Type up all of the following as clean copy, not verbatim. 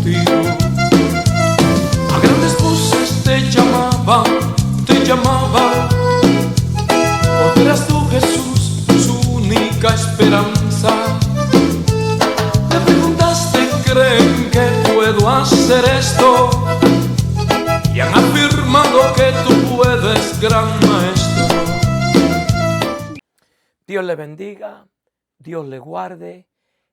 contigo. A grandes voces te llamaban, porque eras tú, Jesús, su única esperanza. Te preguntaste, ¿creen que puedo hacer esto? Y han afirmado que tú puedes, gran maestro. Dios le bendiga, Dios le guarde.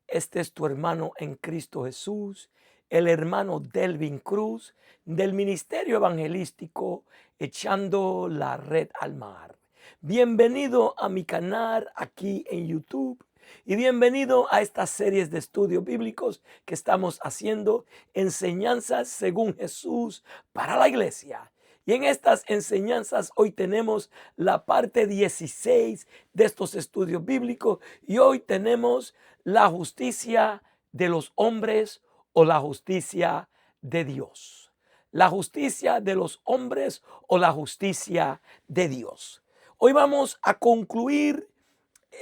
Este es tu hermano en Cristo Jesús, el hermano Delvin Cruz, del Ministerio Evangelístico Echando la Red al Mar. Bienvenido a mi canal aquí en YouTube y bienvenido a estas series de estudios bíblicos que estamos haciendo, enseñanzas según Jesús para la iglesia. Y en estas enseñanzas hoy tenemos la parte 16 de estos estudios bíblicos y hoy tenemos la justicia de los hombres o la justicia de Dios. La justicia de los hombres o la justicia de Dios. Hoy vamos a concluir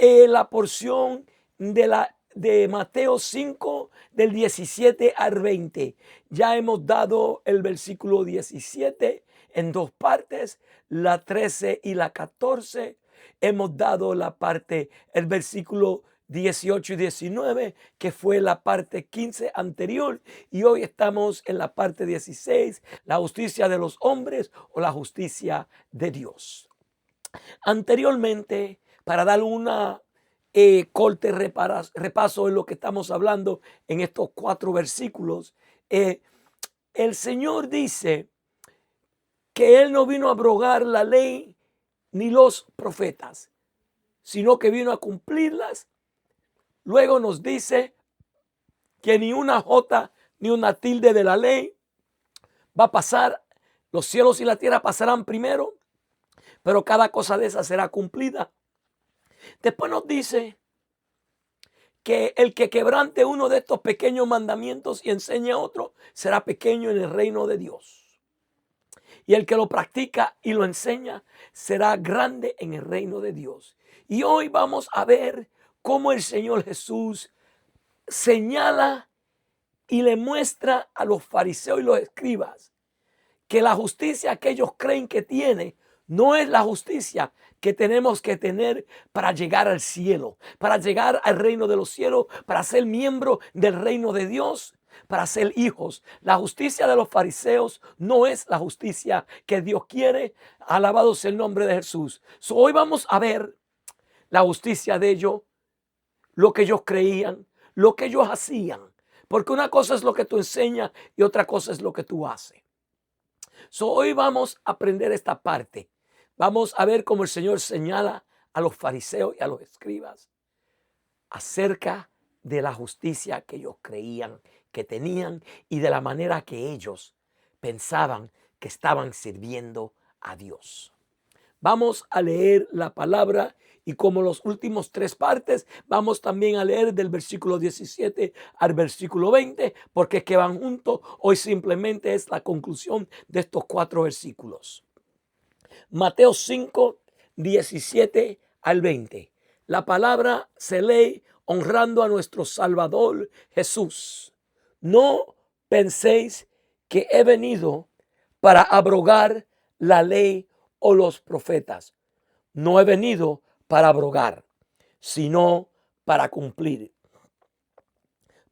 la porción de Mateo 5 del 17 al 20. Ya hemos dado el versículo 17 en dos partes, la 13 y la 14. Hemos dado el versículo 18 y 19, que fue la parte 15 anterior, y hoy estamos en la parte 16, la justicia de los hombres o la justicia de Dios. Anteriormente, para dar una corte repaso en lo que estamos hablando en estos 4 versículos, el Señor dice que Él no vino a abrogar la ley ni los profetas, sino que vino a cumplirlas. Luego nos dice que ni una jota ni una tilde de la ley va a pasar. Los cielos y la tierra pasarán primero, pero cada cosa de esa será cumplida. Después nos dice que el que quebrante uno de estos pequeños mandamientos y enseñe a otro será pequeño en el reino de Dios. Y el que lo practica y lo enseña será grande en el reino de Dios. Y hoy vamos a ver cómo el Señor Jesús señala y le muestra a los fariseos y los escribas que la justicia que ellos creen que tiene no es la justicia que tenemos que tener para llegar al cielo, para llegar al reino de los cielos, para ser miembro del reino de Dios, para ser hijos. La justicia de los fariseos no es la justicia que Dios quiere. Alabado sea el nombre de Jesús. Hoy vamos a ver la justicia de ellos, lo que ellos creían, lo que ellos hacían. Porque una cosa es lo que tú enseñas y otra cosa es lo que tú haces. Hoy vamos a aprender esta parte. Vamos a ver cómo el Señor señala a los fariseos y a los escribas acerca de la justicia que ellos creían que tenían y de la manera que ellos pensaban que estaban sirviendo a Dios. Vamos a leer la palabra y como los últimos 3 partes, vamos también a leer del versículo 17 al versículo 20, porque es que van juntos. Hoy simplemente es la conclusión de estos 4 versículos. Mateo 5, 17 al 20. La palabra se lee honrando a nuestro Salvador Jesús. No penséis que he venido para abrogar la ley o los profetas. No he venido para abrogar, sino para cumplir.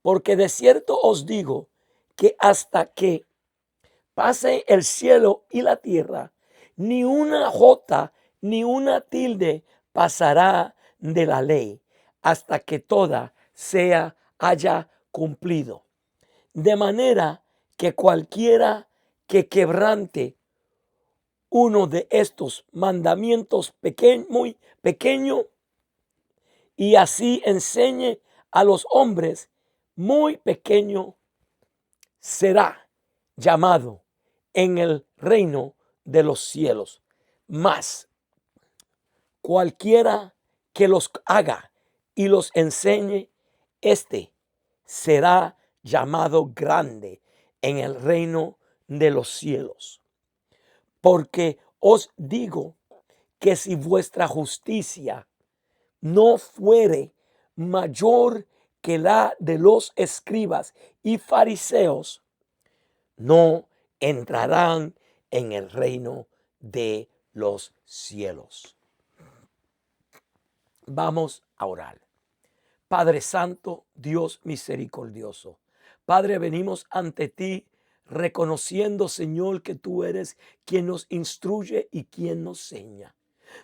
Porque de cierto os digo que hasta que pase el cielo y la tierra, ni una jota ni una tilde pasará de la ley, hasta que toda haya cumplido. De manera que cualquiera que quebrante uno de estos mandamientos muy pequeño y así enseñe a los hombres, muy pequeño será llamado en el reino de los cielos. Mas cualquiera que los haga y los enseñe, este será llamado grande en el reino de los cielos. Porque os digo que si vuestra justicia no fuere mayor que la de los escribas y fariseos, no entrarán en el reino de los cielos. Vamos a orar. Padre Santo, Dios misericordioso. Padre, venimos ante ti reconociendo, Señor, que tú eres quien nos instruye y quien nos enseña.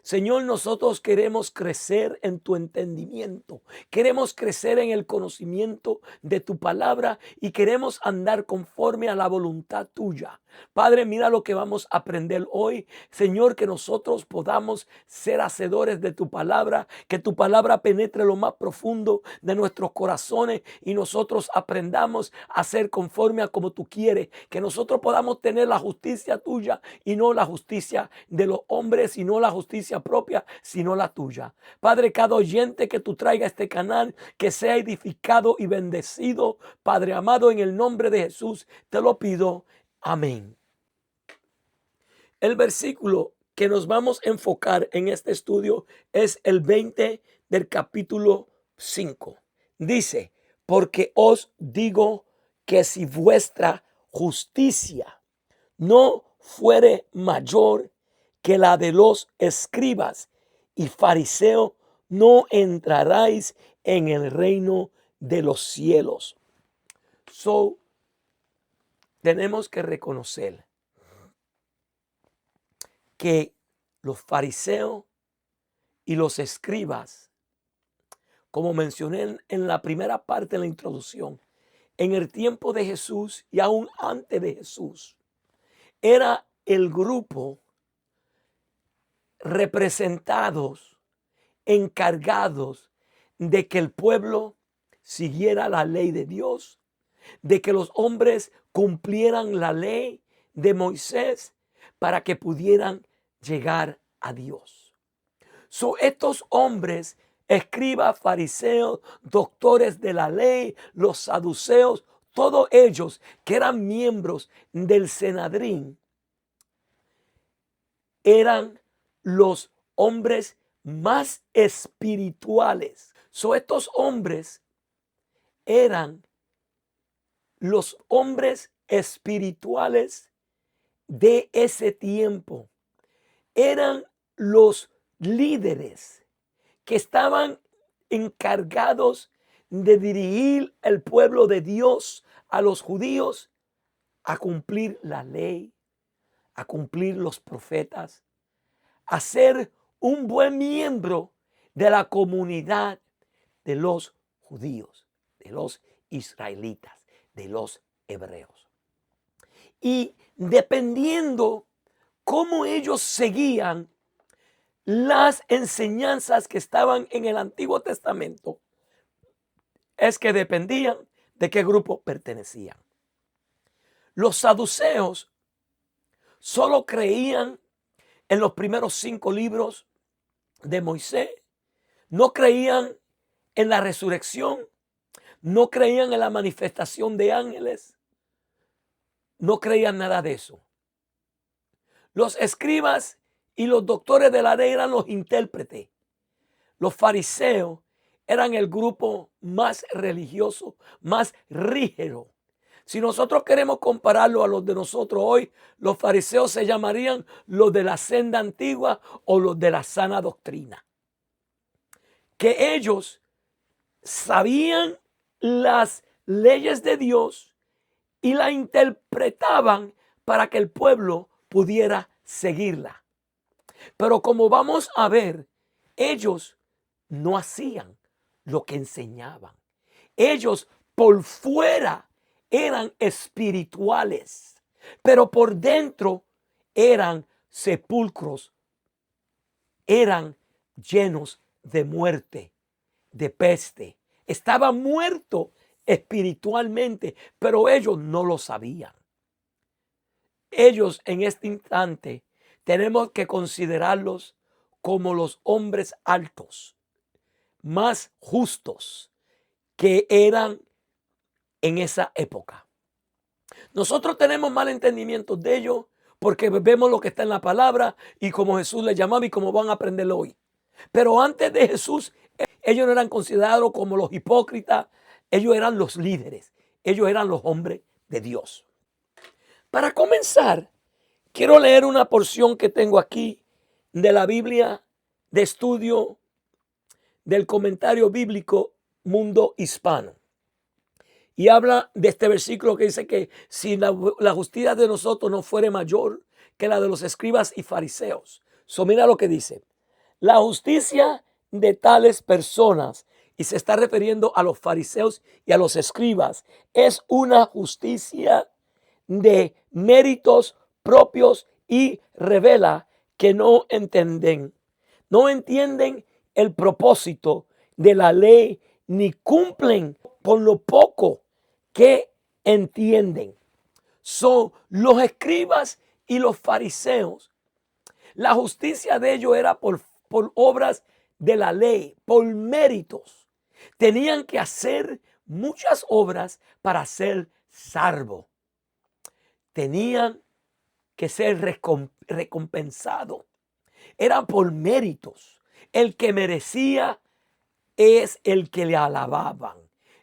Señor, nosotros queremos crecer en tu entendimiento, queremos crecer en el conocimiento de tu palabra y queremos andar conforme a la voluntad tuya. Padre, mira lo que vamos a aprender hoy. Señor, que nosotros podamos ser hacedores de tu palabra, que tu palabra penetre lo más profundo de nuestros corazones y nosotros aprendamos a ser conforme a como tú quieres, que nosotros podamos tener la justicia tuya y no la justicia de los hombres, y no la justicia propia, sino la tuya. Padre, cada oyente que tú traigas a este canal, que sea edificado y bendecido. Padre amado, en el nombre de Jesús te lo pido. Amén. El versículo que nos vamos a enfocar en este estudio es el 20 del capítulo 5. Dice, porque os digo que si vuestra justicia no fuere mayor que la de los escribas y fariseos, no entraréis en el reino de los cielos. Tenemos que reconocer que los fariseos y los escribas, como mencioné en la primera parte de la introducción, en el tiempo de Jesús y aún antes de Jesús, era el grupo representados, encargados de que el pueblo siguiera la ley de Dios, de que los hombres cumplieran la ley de Moisés para que pudieran llegar a Dios. Estos hombres, escribas, fariseos, doctores de la ley, los saduceos, todos ellos que eran miembros del Sanedrín, eran los hombres más espirituales. Estos hombres eran los hombres espirituales de ese tiempo. Eran los líderes que estaban encargados de dirigir el pueblo de Dios, a los judíos, a cumplir la ley, a cumplir los profetas, a ser un buen miembro de la comunidad de los judíos, de los israelitas, de los hebreos. Y dependiendo cómo ellos seguían las enseñanzas que estaban en el Antiguo Testamento, es que dependían de qué grupo pertenecían. Los saduceos solo creían en los primeros 5 libros de Moisés, no creían en la resurrección, no creían en la manifestación de ángeles, no creían nada de eso. Los escribas y los doctores de la ley eran los intérpretes. Los fariseos eran el grupo más religioso, más rígido. Si nosotros queremos compararlo a los de nosotros hoy, los fariseos se llamarían los de la senda antigua o los de la sana doctrina. Que ellos sabían las leyes de Dios y la interpretaban para que el pueblo pudiera seguirla. Pero como vamos a ver, ellos no hacían lo que enseñaban. Ellos por fuera eran espirituales, pero por dentro eran sepulcros, eran llenos de muerte, de peste. Estaban muertos espiritualmente, pero ellos no lo sabían. Ellos en este instante tenemos que considerarlos como los hombres altos, más justos que eran en esa época. Nosotros tenemos mal entendimiento de ellos porque vemos lo que está en la palabra y como Jesús les llamaba y como van a aprenderlo hoy. Pero antes de Jesús, ellos no eran considerados como los hipócritas, ellos eran los líderes, ellos eran los hombres de Dios. Para comenzar, quiero leer una porción que tengo aquí de la Biblia de estudio del comentario bíblico Mundo Hispano. Y habla de este versículo que dice que si la justicia de nosotros no fuere mayor que la de los escribas y fariseos. Mira lo que dice. La justicia de tales personas, y se está refiriendo a los fariseos y a los escribas, es una justicia de méritos propios y revela que no entienden el propósito de la ley ni cumplen por lo poco que entienden. Son los escribas y los fariseos. La justicia de ellos era por obras de la ley, por méritos. Tenían que hacer muchas obras para ser salvos. Tenían que ser recompensados. Era por méritos. El que merecía es el que le alababan.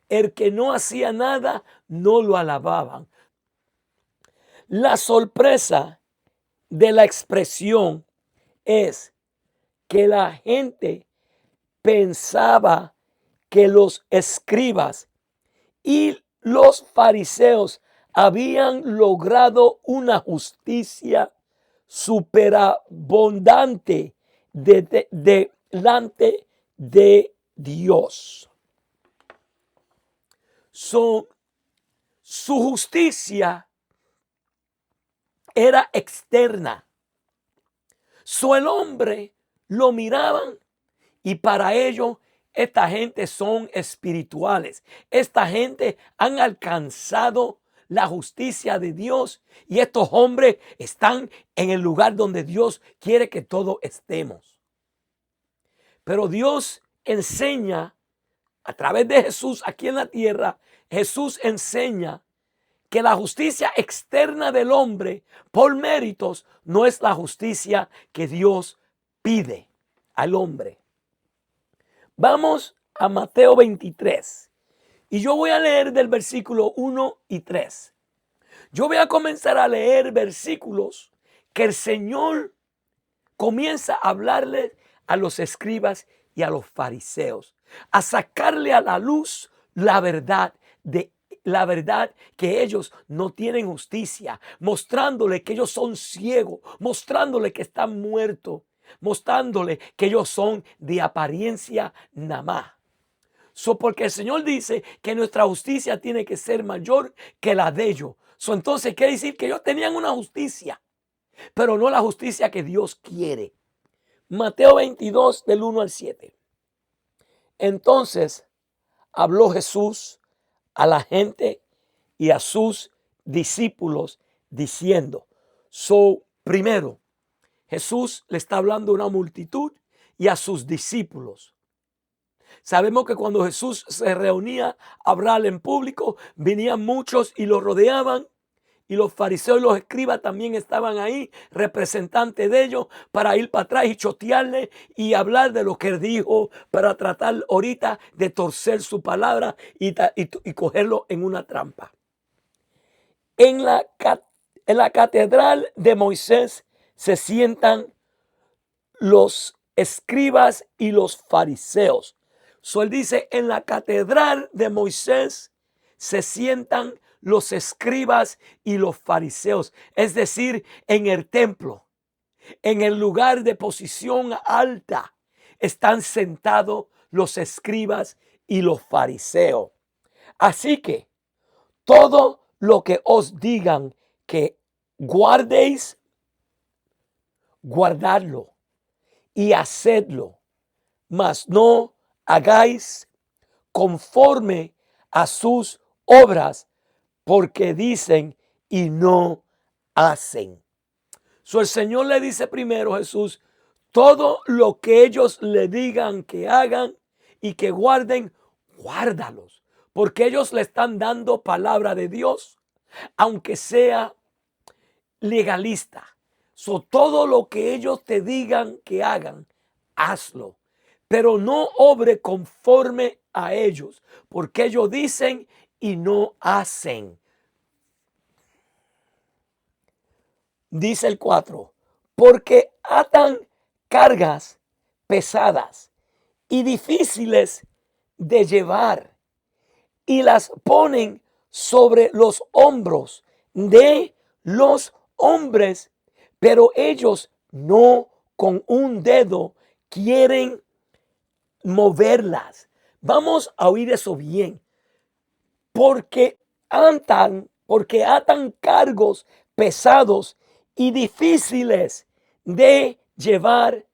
El que no hacía nada, no lo alababan. La sorpresa de la expresión es que la gente pensaba que los escribas y los fariseos habían logrado una justicia superabundante delante de Dios. Su justicia era externa. El hombre lo miraban y para ellos esta gente son espirituales. Esta gente han alcanzado la justicia de Dios y estos hombres están en el lugar donde Dios quiere que todos estemos. Pero Dios enseña a través de Jesús aquí en la tierra. Jesús enseña que la justicia externa del hombre por méritos no es la justicia que Dios pide al hombre. Vamos a Mateo 23 y yo voy a leer del versículo 1 y 3. Yo voy a comenzar a leer versículos que el Señor comienza a hablarle a los escribas y a los fariseos, a sacarle a la luz la verdad que ellos no tienen justicia, mostrándole que ellos son ciegos, mostrándole que están muertos, mostrándole que ellos son de apariencia nada más. Porque el Señor dice que nuestra justicia tiene que ser mayor que la de ellos. Entonces quiere decir que ellos tenían una justicia, pero no la justicia que Dios quiere. Mateo 22 del 1 al 7. Entonces habló Jesús a la gente y a sus discípulos diciendo, primero, Jesús le está hablando a una multitud y a sus discípulos. Sabemos que cuando Jesús se reunía a hablar en público, venían muchos y lo rodeaban. Y los fariseos y los escribas también estaban ahí, representantes de ellos, para ir para atrás y chotearle y hablar de lo que él dijo, para tratar ahorita de torcer su palabra y cogerlo en una trampa. En la catedral de Moisés se sientan los escribas y los fariseos. Él dice, en la catedral de Moisés se sientan los escribas y los fariseos, es decir, en el templo, en el lugar de posición alta, están sentados los escribas y los fariseos. Así que todo lo que os digan que guardéis, guardadlo y hacedlo, mas no hagáis conforme a sus obras, porque dicen y no hacen. El Señor le dice primero, Jesús, todo lo que ellos le digan que hagan y que guarden, guárdalos, porque ellos le están dando palabra de Dios, aunque sea legalista. Todo lo que ellos te digan que hagan, hazlo, pero no obre conforme a ellos, porque ellos dicen y no hacen. Dice el 4, porque atan cargas pesadas y difíciles de llevar y las ponen sobre los hombros de los hombres, pero ellos no con un dedo quieren moverlas. Vamos a oír eso bien. Porque atan cargos pesados y difíciles de llevar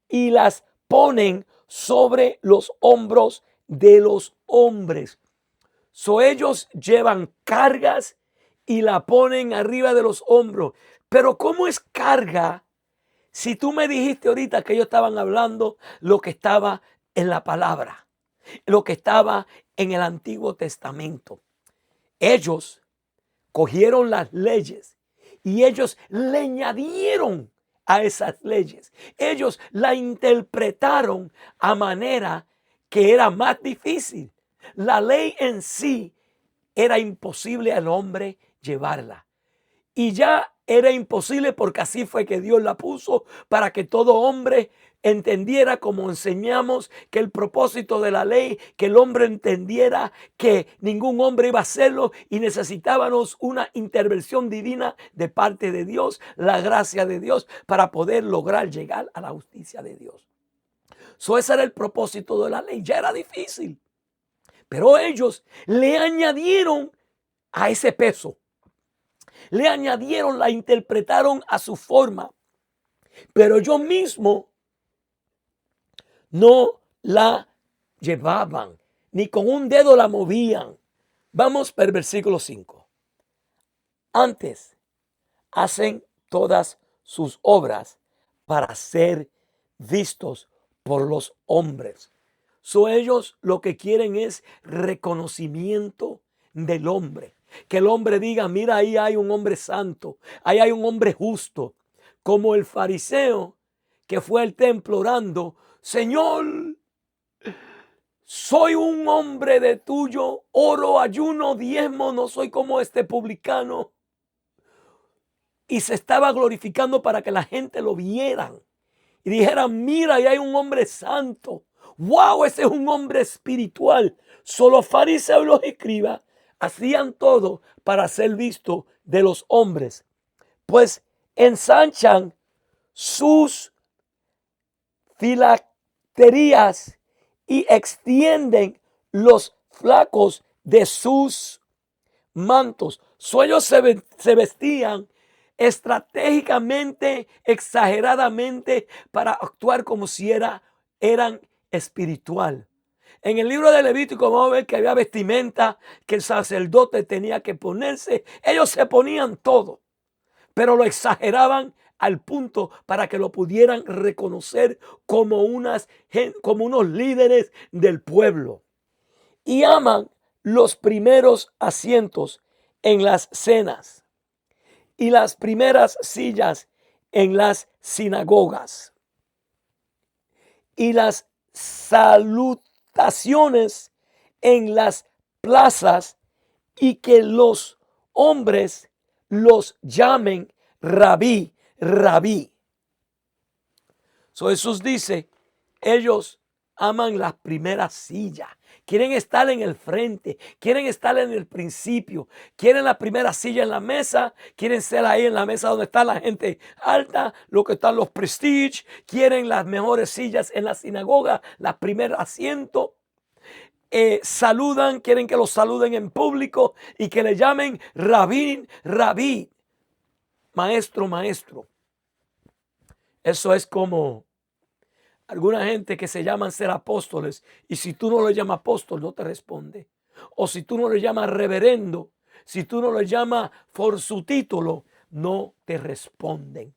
y las ponen sobre los hombros de los hombres. Ellos llevan cargas y la ponen arriba de los hombros. Pero ¿cómo es carga? Si tú me dijiste ahorita que ellos estaban hablando lo que estaba en la palabra, lo que estaba en el Antiguo Testamento. Ellos cogieron las leyes y ellos le añadieron a esas leyes. Ellos la interpretaron a manera que era más difícil. La ley en sí era imposible al hombre llevarla. Y ya era imposible porque así fue que Dios la puso para que todo hombre entendiera, como enseñamos, que el propósito de la ley, que el hombre entendiera que ningún hombre iba a hacerlo y necesitábamos una intervención divina de parte de Dios, la gracia de Dios, para poder lograr llegar a la justicia de Dios. Ese era el propósito de la ley. Ya era difícil, pero ellos le añadieron a ese peso. Le añadieron, la interpretaron a su forma, pero ellos mismos no la llevaban, ni con un dedo la movían. Vamos para el versículo 5. Antes hacen todas sus obras para ser vistos por los hombres. Ellos lo que quieren es reconocimiento del hombre. Que el hombre diga, mira, ahí hay un hombre santo, ahí hay un hombre justo. Como el fariseo que fue al templo orando, Señor, soy un hombre de tuyo, oro, ayuno, diezmo, no soy como este publicano. Y se estaba glorificando para que la gente lo vieran y dijeran, mira, ahí hay un hombre santo. Wow, ese es un hombre espiritual. Solo fariseos y los escribas hacían todo para ser visto de los hombres, pues ensanchan sus filacterías y extienden los flacos de sus mantos. Ellos se vestían estratégicamente, exageradamente, para actuar como si eran espiritual. En el libro de Levítico vamos a ver que había vestimenta que el sacerdote tenía que ponerse. Ellos se ponían todo, pero lo exageraban al punto para que lo pudieran reconocer como unos líderes del pueblo. Y aman los primeros asientos en las cenas y las primeras sillas en las sinagogas y las salutaciones en las plazas, y que los hombres los llamen rabí, rabí. Jesús dice, ellos aman las primeras sillas, quieren estar en el frente, quieren estar en el principio, quieren la primera silla en la mesa, quieren ser ahí en la mesa donde está la gente alta, lo que están los prestige, quieren las mejores sillas en la sinagoga, las primeros asientos. Saludan, quieren que los saluden en público y que le llamen rabí, rabí, maestro, maestro. Eso es como alguna gente que se llaman ser apóstoles, y si tú no le llamas apóstol no te responde. O si tú no le llamas reverendo, si tú no le llamas por su título, no te responden.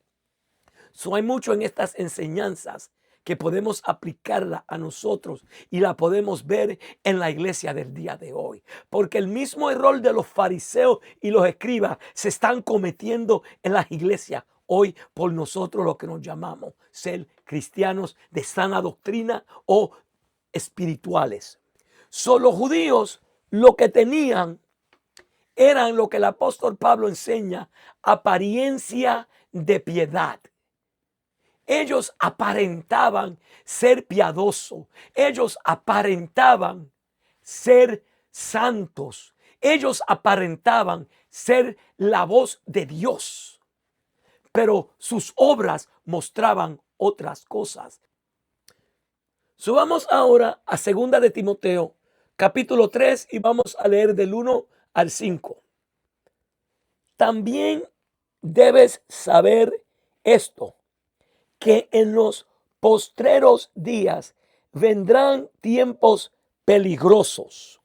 Hay mucho en estas enseñanzas que podemos aplicarla a nosotros y la podemos ver en la iglesia del día de hoy. Porque el mismo error de los fariseos y los escribas se están cometiendo en las iglesias hoy por nosotros, lo que nos llamamos ser cristianos de sana doctrina o espirituales. Los judíos lo que tenían eran lo que el apóstol Pablo enseña, apariencia de piedad. Ellos aparentaban ser piadosos. Ellos aparentaban ser santos. Ellos aparentaban ser la voz de Dios. Pero sus obras mostraban otras cosas. Subamos ahora a 2 de Timoteo, capítulo 3, y vamos a leer del 1 al 5. También debes saber esto, que en los postreros días vendrán tiempos peligrosos,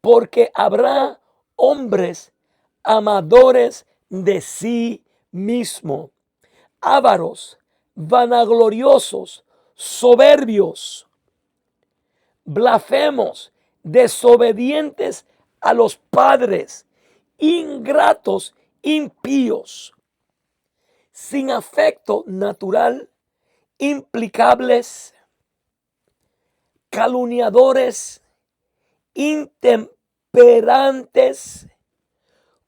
porque habrá hombres amadores de sí mismo, ávaros, vanagloriosos, soberbios, blasfemos, desobedientes a los padres, ingratos, impíos, sin afecto natural, implacables, calumniadores, intemperantes,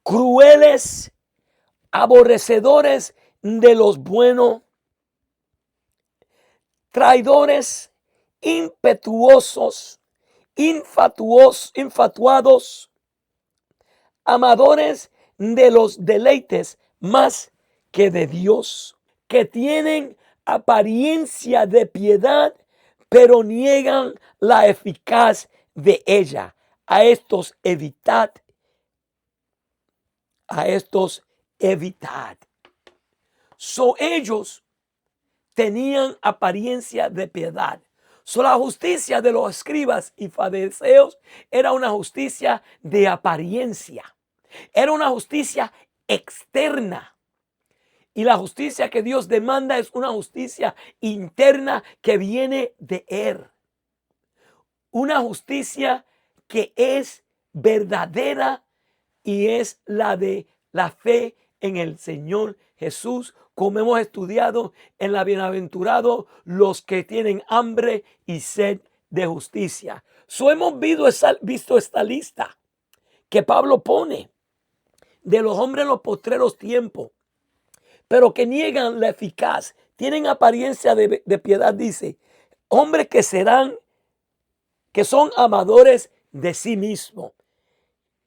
crueles, aborrecedores de los buenos, traidores, impetuosos, infatuados, amadores de los deleites más que de Dios, que tienen apariencia de piedad, pero niegan la eficaz de ella. A estos evitad. Ellos tenían apariencia de piedad. La justicia de los escribas y fariseos era una justicia de apariencia. Era una justicia externa. Y la justicia que Dios demanda es una justicia interna que viene de Él. Una justicia que es verdadera y es la de la fe en el Señor Jesús, como hemos estudiado en la bienaventurado los que tienen hambre y sed de justicia. Hemos visto esta lista que Pablo pone de los hombres en los postreros tiempos, pero que niegan la eficaz, tienen apariencia de piedad, dice, hombres que son amadores de sí mismos,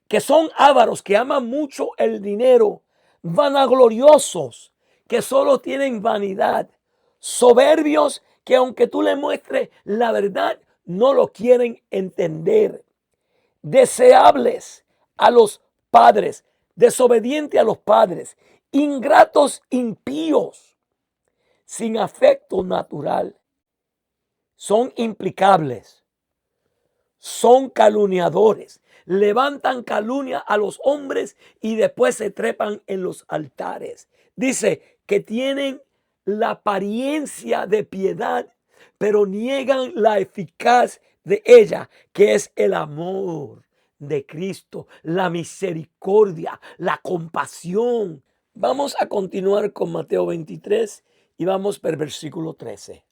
que son ávaros, que aman mucho el dinero, vanagloriosos, que solo tienen vanidad, soberbios, que aunque tú le muestres la verdad, no lo quieren entender, deseables a los padres, desobedientes a los padres, ingratos, impíos, sin afecto natural, son implacables, son calumniadores, levantan calumnia a los hombres y después se trepan en los altares. Dice que tienen la apariencia de piedad, pero niegan la eficaz de ella, que es el amor de Cristo, la misericordia, la compasión. Vamos a continuar con Mateo 23 y vamos por el versículo 13.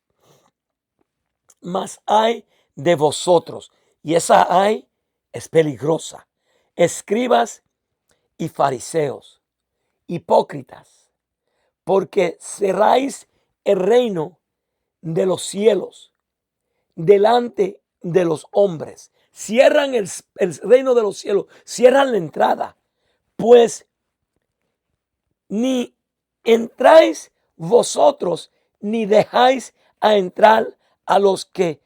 Mas hay de vosotros, y esa hay es peligrosa, escribas y fariseos, hipócritas, porque cerráis el reino de los cielos delante de los hombres. Cierran el reino de los cielos, cierran la entrada, pues ni entráis vosotros, ni dejáis a entrar a los que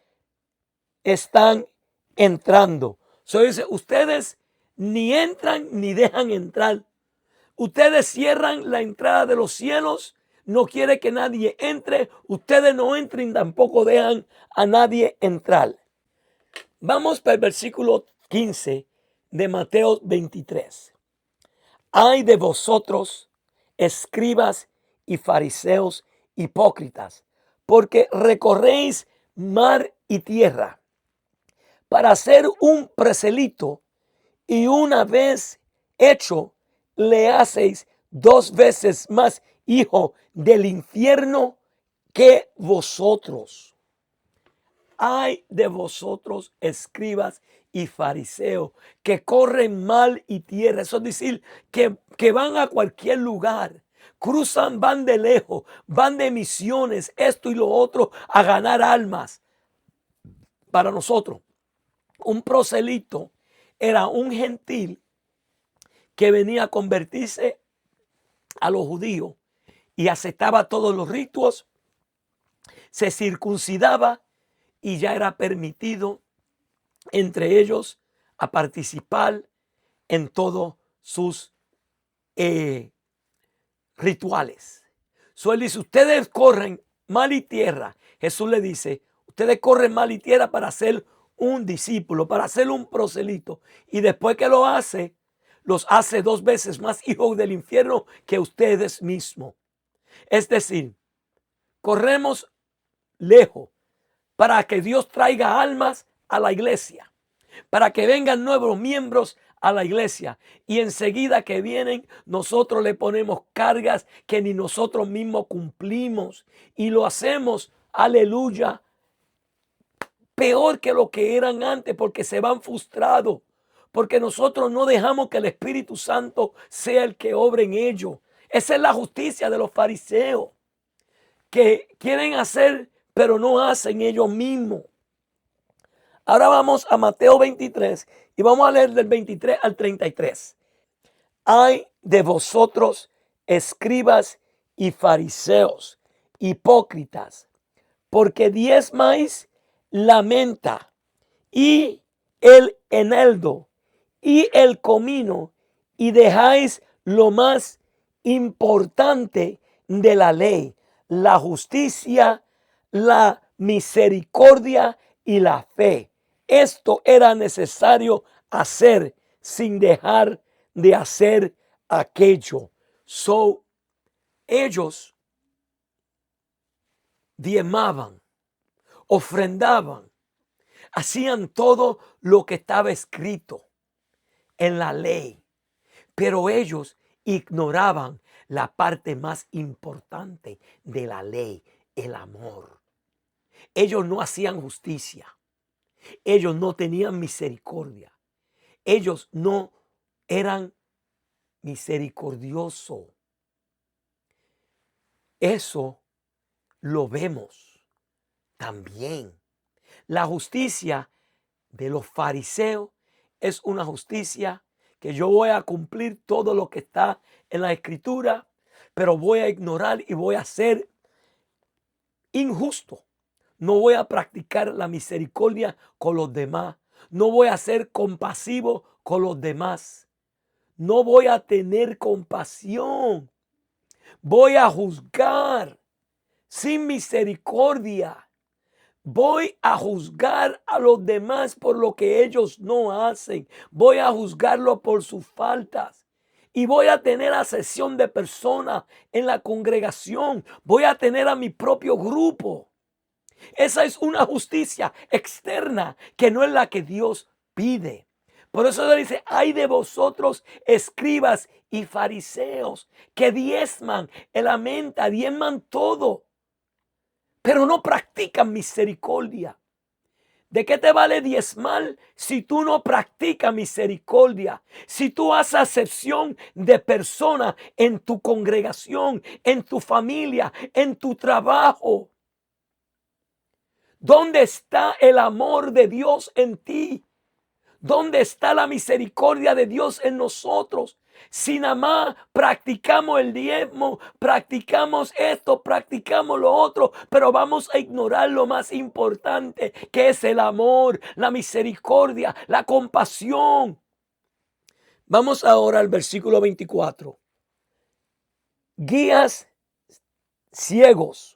están entrando. Dice, ustedes ni entran ni dejan entrar. Ustedes cierran la entrada de los cielos, no quiere que nadie entre. Ustedes no entren, tampoco dejan a nadie entrar. Vamos para el versículo 15 de Mateo 23. Ay de vosotros, escribas y fariseos hipócritas, porque recorréis mar y tierra para hacer un prosélito, y una vez hecho, le hacéis 2 veces más hijo del infierno que vosotros. Ay de vosotros, escribas y fariseos que corren mal y tierra. Eso es decir, que van a cualquier lugar. Cruzan, van de lejos, van de misiones, esto y lo otro, a ganar almas para nosotros. Un proselito era un gentil que venía a convertirse a los judíos y aceptaba todos los ritos, se circuncidaba y ya era permitido entre ellos a participar en todos sus rituales. So, él dice, ustedes corren mal y tierra. Jesús le dice, ustedes corren mal y tierra para ser un discípulo, para ser un proselito. Y después que lo hace, los hace 2 veces más hijos del infierno que ustedes mismos. Es decir, corremos lejos para que Dios traiga almas a la iglesia, para que vengan nuevos miembros a la iglesia, y enseguida que vienen nosotros le ponemos cargas que ni nosotros mismos cumplimos y lo hacemos, aleluya, peor que lo que eran antes, porque se van frustrados, porque nosotros no dejamos que el Espíritu Santo sea el que obre en ellos. Esa es la justicia de los fariseos, que quieren hacer pero no hacen ellos mismos. Ahora vamos a Mateo 23 y vamos a leer del 23 al 33. Ay de vosotros, escribas y fariseos, hipócritas, porque diezmáis la menta y el eneldo y el comino, y dejáis lo más importante de la ley, la justicia, la misericordia y la fe. Esto era necesario hacer sin dejar de hacer aquello. So, ellos diezmaban, ofrendaban, hacían todo lo que estaba escrito en la ley, pero ellos ignoraban la parte más importante de la ley, el amor. Ellos no hacían justicia. Ellos no tenían misericordia. Ellos no eran misericordiosos. Eso lo vemos también. La justicia de los fariseos es una justicia que yo voy a cumplir todo lo que está en la escritura, pero voy a ignorar y voy a ser injusto. No voy a practicar la misericordia con los demás. No voy a ser compasivo con los demás. No voy a tener compasión. Voy a juzgar sin misericordia. Voy a juzgar a los demás por lo que ellos no hacen. Voy a juzgarlos por sus faltas. Y voy a tener a sesión de personas en la congregación. Voy a tener a mi propio grupo. Esa es una justicia externa que no es la que Dios pide. Por eso le dice, ay de vosotros, escribas y fariseos, que diezman la menta, diezman todo, pero no practican misericordia. ¿De qué te vale diezmar si tú no practicas misericordia? Si tú haces acepción de personas en tu congregación, en tu familia, en tu trabajo. ¿Dónde está el amor de Dios en ti? ¿Dónde está la misericordia de Dios en nosotros? Si nada más practicamos el diezmo, practicamos esto, practicamos lo otro, pero vamos a ignorar lo más importante, que es el amor, la misericordia, la compasión. Vamos ahora al versículo 24. Guías ciegos,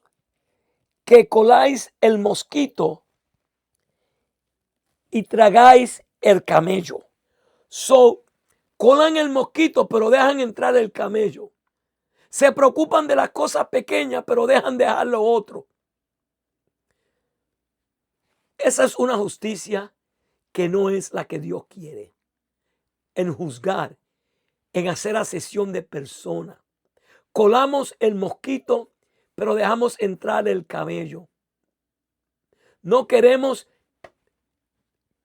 que coláis el mosquito y tragáis el camello. Colan el mosquito, pero dejan entrar el camello. Se preocupan de las cosas pequeñas, pero dejan dejar lo otro. Esa es una justicia que no es la que Dios quiere. En juzgar, en hacer acepción de personas. Colamos el mosquito, pero dejamos entrar el camello. No queremos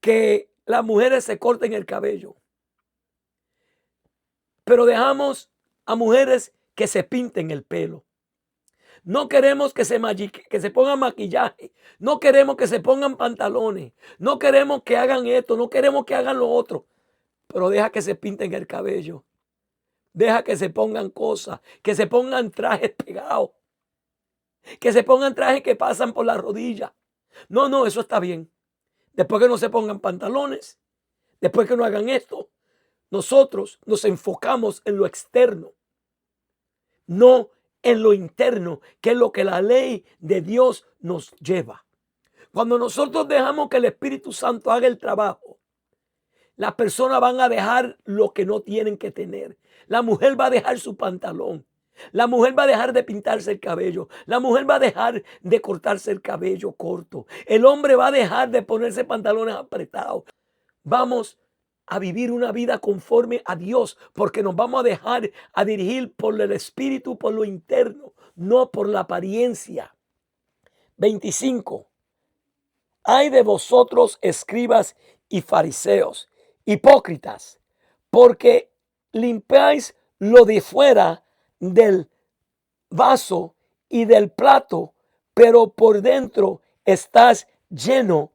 que las mujeres se corten el cabello, pero dejamos a mujeres que se pinten el pelo. No queremos que se pongan maquillaje. No queremos que se pongan pantalones. No queremos que hagan esto. No queremos que hagan lo otro. Pero deja que se pinten el cabello. Deja que se pongan cosas. Que se pongan trajes pegados. Que se pongan trajes que pasan por la rodilla. No, eso está bien. Después que no se pongan pantalones. Después que no hagan esto. Nosotros nos enfocamos en lo externo. No en lo interno, que es lo que la ley de Dios nos lleva. Cuando nosotros dejamos que el Espíritu Santo haga el trabajo, las personas van a dejar lo que no tienen que tener. La mujer va a dejar su pantalón. La mujer va a dejar de pintarse el cabello. La mujer va a dejar de cortarse el cabello corto. El hombre va a dejar de ponerse pantalones apretados. Vamos a vivir una vida conforme a Dios, porque nos vamos a dejar a dirigir por el Espíritu, por lo interno, no por la apariencia. 25. Ay de vosotros, escribas y fariseos, hipócritas, porque limpiáis lo de fuera del vaso y del plato, pero por dentro estás lleno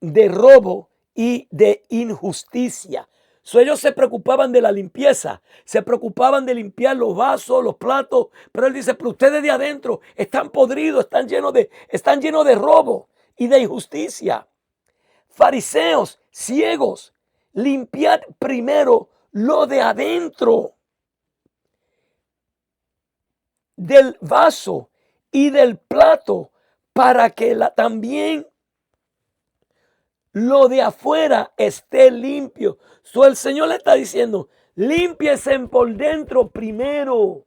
de robo y de injusticia. Ellos se preocupaban de la limpieza, se preocupaban de limpiar los vasos, los platos, pero él dice, pero ustedes de adentro están podridos, están llenos de robo y de injusticia. Fariseos, ciegos, limpiad primero lo de adentro del vaso y del plato, para que también lo de afuera esté limpio. El Señor le está diciendo, límpiese por dentro primero.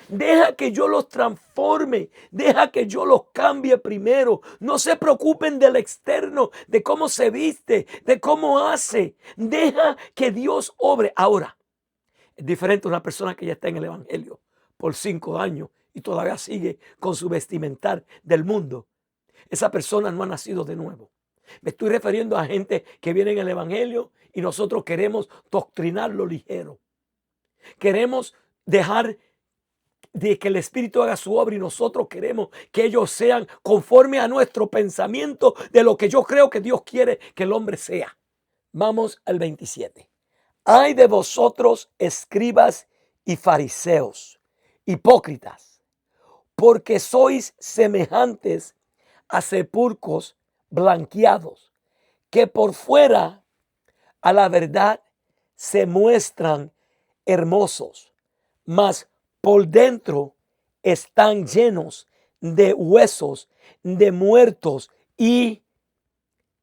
Deja que yo los transforme. Deja que yo los cambie primero. No se preocupen del externo, de cómo se viste, de cómo hace. Deja que Dios obre. Ahora, es diferente a una persona que ya está en el Evangelio por 5 años y todavía sigue con su vestimentar del mundo. Esa persona no ha nacido de nuevo. Me estoy refiriendo a gente que viene en el Evangelio y nosotros queremos doctrinarlo ligero. Queremos dejar de que el Espíritu haga su obra y nosotros queremos que ellos sean conforme a nuestro pensamiento de lo que yo creo que Dios quiere que el hombre sea. Vamos al 27. Ay de vosotros, escribas y fariseos, hipócritas, porque sois semejantes a sepulcros blanqueados, que por fuera a la verdad se muestran hermosos, mas por dentro están llenos de huesos, de muertos y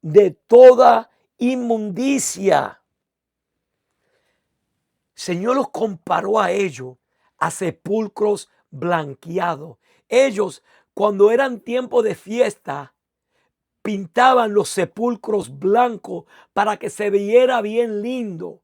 de toda inmundicia. Señor los comparó a ellos, a sepulcros blanqueados. Ellos, cuando eran tiempo de fiesta, pintaban los sepulcros blancos para que se viera bien lindo,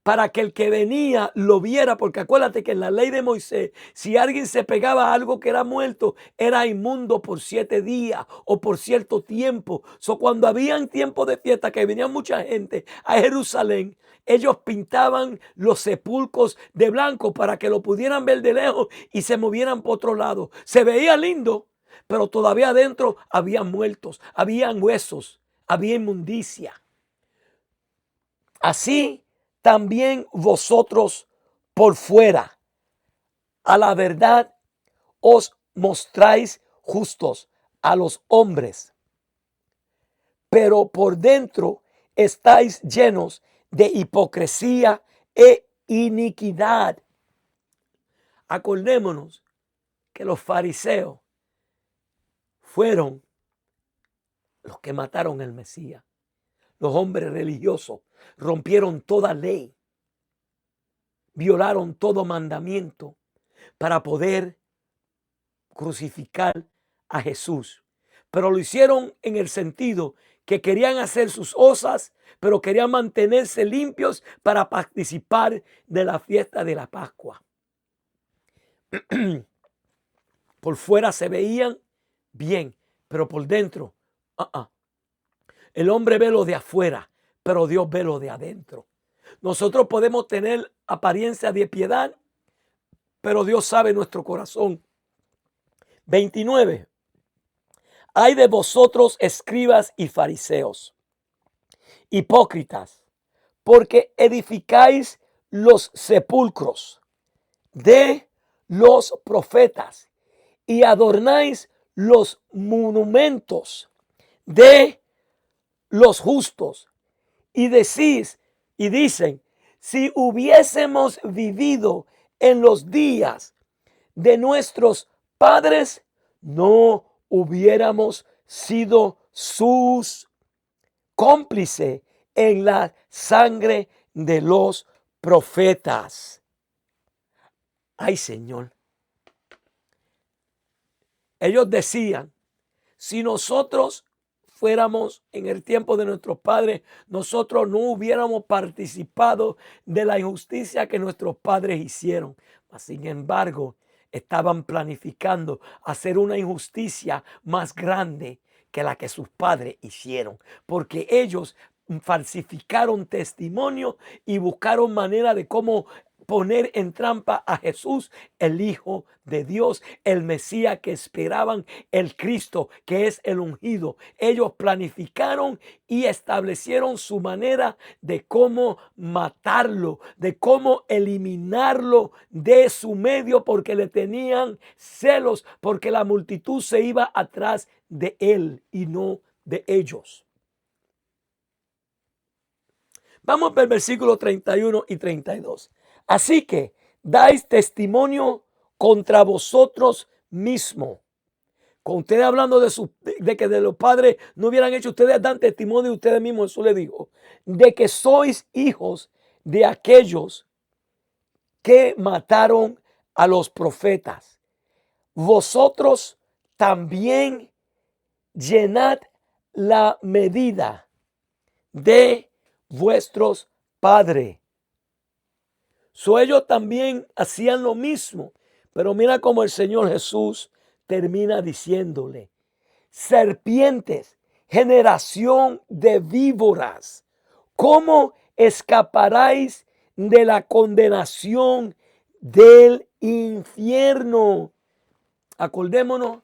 para que el que venía lo viera, porque acuérdate que en la ley de Moisés, si alguien se pegaba a algo que era muerto, era inmundo por 7 días o por cierto tiempo. Cuando habían tiempo de fiesta, que venía mucha gente a Jerusalén, ellos pintaban los sepulcros de blanco para que lo pudieran ver de lejos y se movieran por otro lado. Se veía lindo, pero todavía adentro había muertos, habían huesos, había inmundicia. Así también vosotros por fuera, a la verdad, os mostráis justos a los hombres, pero por dentro estáis llenos de hipocresía e iniquidad. Acordémonos que los fariseos fueron los que mataron al Mesías. Los hombres religiosos rompieron toda ley, violaron todo mandamiento para poder crucificar a Jesús. Pero lo hicieron en el sentido que querían hacer sus osas, pero querían mantenerse limpios para participar de la fiesta de la Pascua. Por fuera se veían bien, pero por dentro, el hombre ve lo de afuera, pero Dios ve lo de adentro. Nosotros podemos tener apariencia de piedad, pero Dios sabe nuestro corazón. 29. Ay de vosotros, escribas y fariseos, hipócritas, porque edificáis los sepulcros de los profetas y adornáis los monumentos de los justos, y decís y dicen, si hubiésemos vivido en los días de nuestros padres, no hubiéramos sido sus cómplices en la sangre de los profetas. Ay, Señor. Ellos decían, si nosotros fuéramos en el tiempo de nuestros padres, nosotros no hubiéramos participado de la injusticia que nuestros padres hicieron. Sin embargo, estaban planificando hacer una injusticia más grande que la que sus padres hicieron, porque ellos falsificaron testimonio y buscaron manera de cómo poner en trampa a Jesús, el Hijo de Dios, el Mesías que esperaban, el Cristo que es el ungido. Ellos planificaron y establecieron su manera de cómo matarlo, de cómo eliminarlo de su medio, porque le tenían celos, porque la multitud se iba atrás de él y no de ellos. Vamos al versículo 31 y 32. Así que dais testimonio contra vosotros mismos. Con ustedes hablando de que de los padres no hubieran hecho, ustedes dan testimonio de ustedes mismos. Eso le dijo, de que sois hijos de aquellos que mataron a los profetas. Vosotros también llenad la medida de vuestros padres. Ellos también hacían lo mismo. Pero mira cómo el Señor Jesús termina diciéndole, serpientes, generación de víboras, ¿cómo escaparáis de la condenación del infierno? Acordémonos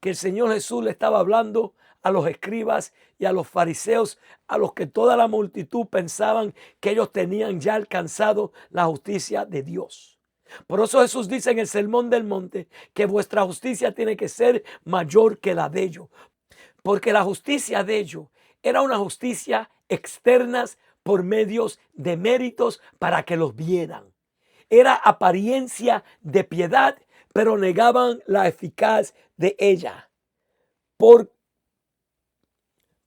que el Señor Jesús le estaba hablando a los escribas y a los fariseos, a los que toda la multitud pensaban que ellos tenían ya alcanzado la justicia de Dios. Por eso Jesús dice en el Sermón del Monte que vuestra justicia tiene que ser mayor que la de ellos, porque la justicia de ellos era una justicia externa por medios de méritos para que los vieran. Era apariencia de piedad, pero negaban la eficacia de ella.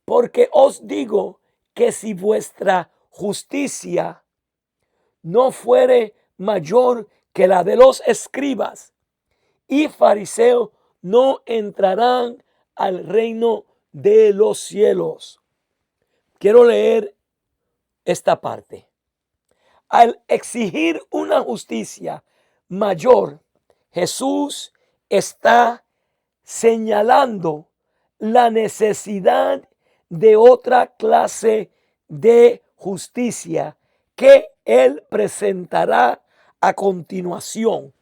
Porque os digo que si vuestra justicia no fuere mayor que la de los escribas y fariseos, no entrarán al reino de los cielos. Quiero leer esta parte. Al exigir una justicia mayor, Jesús está señalando la necesidad de otra clase de justicia que él presentará a continuación.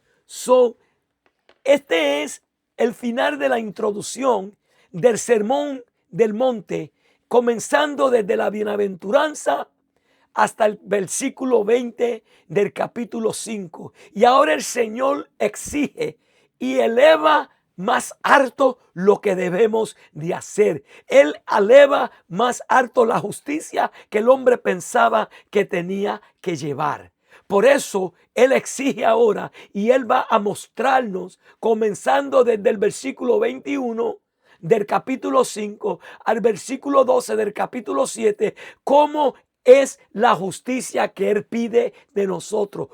Este es el final de la introducción del Sermón del Monte, comenzando desde la bienaventuranza hasta el versículo 20 del capítulo 5. Y ahora el Señor exige y eleva más alto lo que debemos de hacer. Él eleva más alto la justicia que el hombre pensaba que tenía que llevar. Por eso Él exige ahora y Él va a mostrarnos, comenzando desde el versículo 21 del capítulo 5 al versículo 12 del capítulo 7, cómo es la justicia que Él pide de nosotros.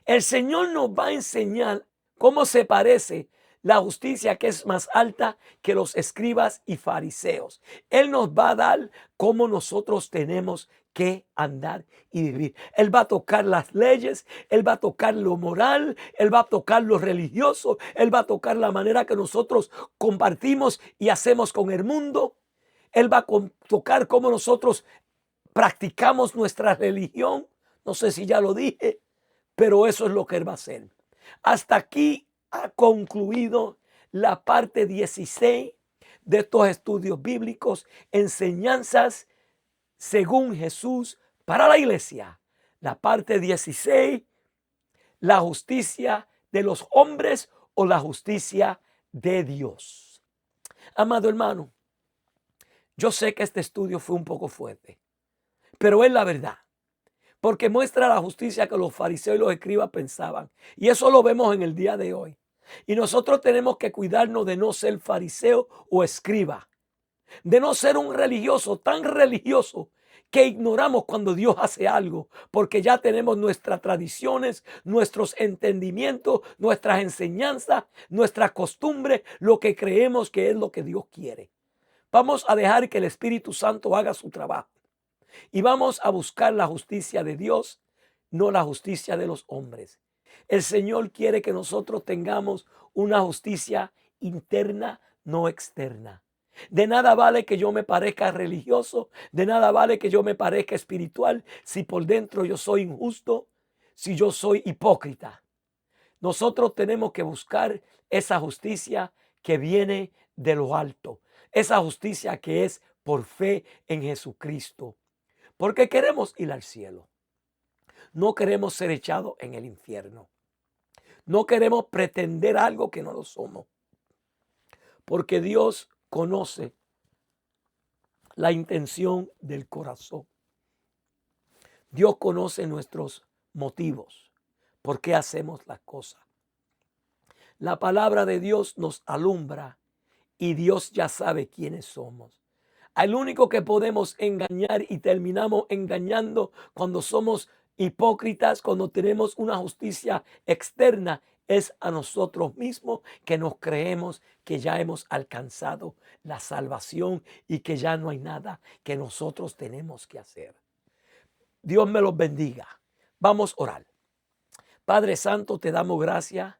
El Señor nos va a enseñar cómo se parece la justicia que es más alta que los escribas y fariseos. Él nos va a dar cómo nosotros tenemos que andar y vivir. Él va a tocar las leyes, Él va a tocar lo moral, Él va a tocar lo religioso, Él va a tocar la manera que nosotros compartimos y hacemos con el mundo. Él va a tocar cómo nosotros practicamos nuestra religión. No sé si ya lo dije, pero eso es lo que Él va a hacer. Hasta aquí ha concluido la parte 16 de estos estudios bíblicos, enseñanzas según Jesús para la iglesia. La parte 16, la justicia de los hombres o la justicia de Dios. Amado hermano, yo sé que este estudio fue un poco fuerte, pero es la verdad, porque muestra la justicia que los fariseos y los escribas pensaban. Y eso lo vemos en el día de hoy. Y nosotros tenemos que cuidarnos de no ser fariseo o escriba, de no ser un religioso tan religioso que ignoramos cuando Dios hace algo, porque ya tenemos nuestras tradiciones, nuestros entendimientos, nuestras enseñanzas, nuestras costumbres, lo que creemos que es lo que Dios quiere. Vamos a dejar que el Espíritu Santo haga su trabajo y vamos a buscar la justicia de Dios, no la justicia de los hombres. El Señor quiere que nosotros tengamos una justicia interna, no externa. De nada vale que yo me parezca religioso, de nada vale que yo me parezca espiritual, si por dentro yo soy injusto, si yo soy hipócrita. Nosotros tenemos que buscar esa justicia que viene de lo alto, esa justicia que es por fe en Jesucristo, porque queremos ir al cielo. No queremos ser echados en el infierno. No queremos pretender algo que no lo somos, porque Dios conoce la intención del corazón. Dios conoce nuestros motivos, por qué hacemos las cosas. La palabra de Dios nos alumbra y Dios ya sabe quiénes somos. Al único que podemos engañar y terminamos engañando cuando somos hipócritas, cuando tenemos una justicia externa, es a nosotros mismos, que nos creemos que ya hemos alcanzado la salvación y que ya no hay nada que nosotros tenemos que hacer. Dios me los bendiga. Vamos a orar. Padre Santo, te damos gracias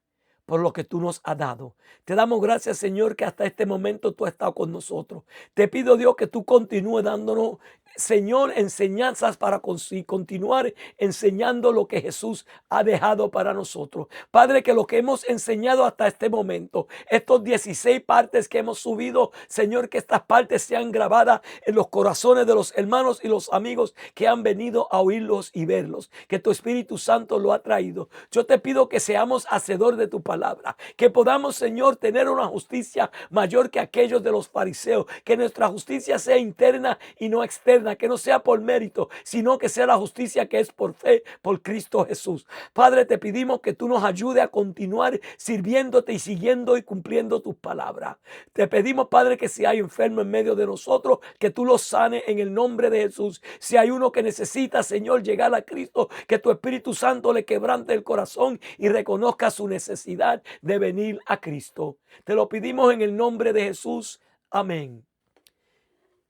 por lo que tú nos has dado. Te damos gracias, Señor, que hasta este momento tú has estado con nosotros. Te pido, Dios, que tú continúes dándonos, Señor, enseñanzas para continuar enseñando lo que Jesús ha dejado para nosotros. Padre, que lo que hemos enseñado hasta este momento, estos 16 partes que hemos subido, Señor, que estas partes sean grabadas en los corazones de los hermanos y los amigos que han venido a oírlos y verlos, que tu Espíritu Santo lo ha traído. Yo te pido que seamos hacedor de tu palabra, que podamos, Señor, tener una justicia mayor que aquellos de los fariseos, que nuestra justicia sea interna y no externa, que no sea por mérito, sino que sea la justicia que es por fe, por Cristo Jesús. Padre, te pedimos que tú nos ayudes a continuar sirviéndote y siguiendo y cumpliendo tus palabras. Te pedimos, Padre, que si hay enfermo en medio de nosotros, que tú los sanes en el nombre de Jesús. Si hay uno que necesita, Señor, llegar a Cristo, que tu Espíritu Santo le quebrante el corazón y reconozca su necesidad de venir a Cristo. Te lo pedimos en el nombre de Jesús. Amén.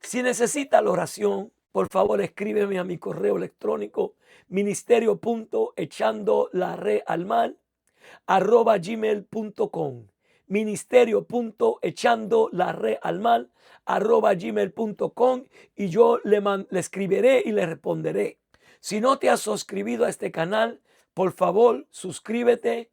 Si necesita la oración, por favor escríbeme a mi correo electrónico ministerio.echandolaredalmal@gmail.com ministerio.echandolaredalmal@gmail.com y yo le escribiré y le responderé. Si no te has suscrito a este canal, por favor suscríbete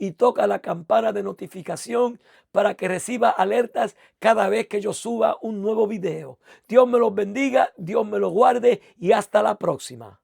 y toca la campana de notificación para que reciba alertas cada vez que yo suba un nuevo video. Dios me los bendiga, Dios me los guarde y hasta la próxima.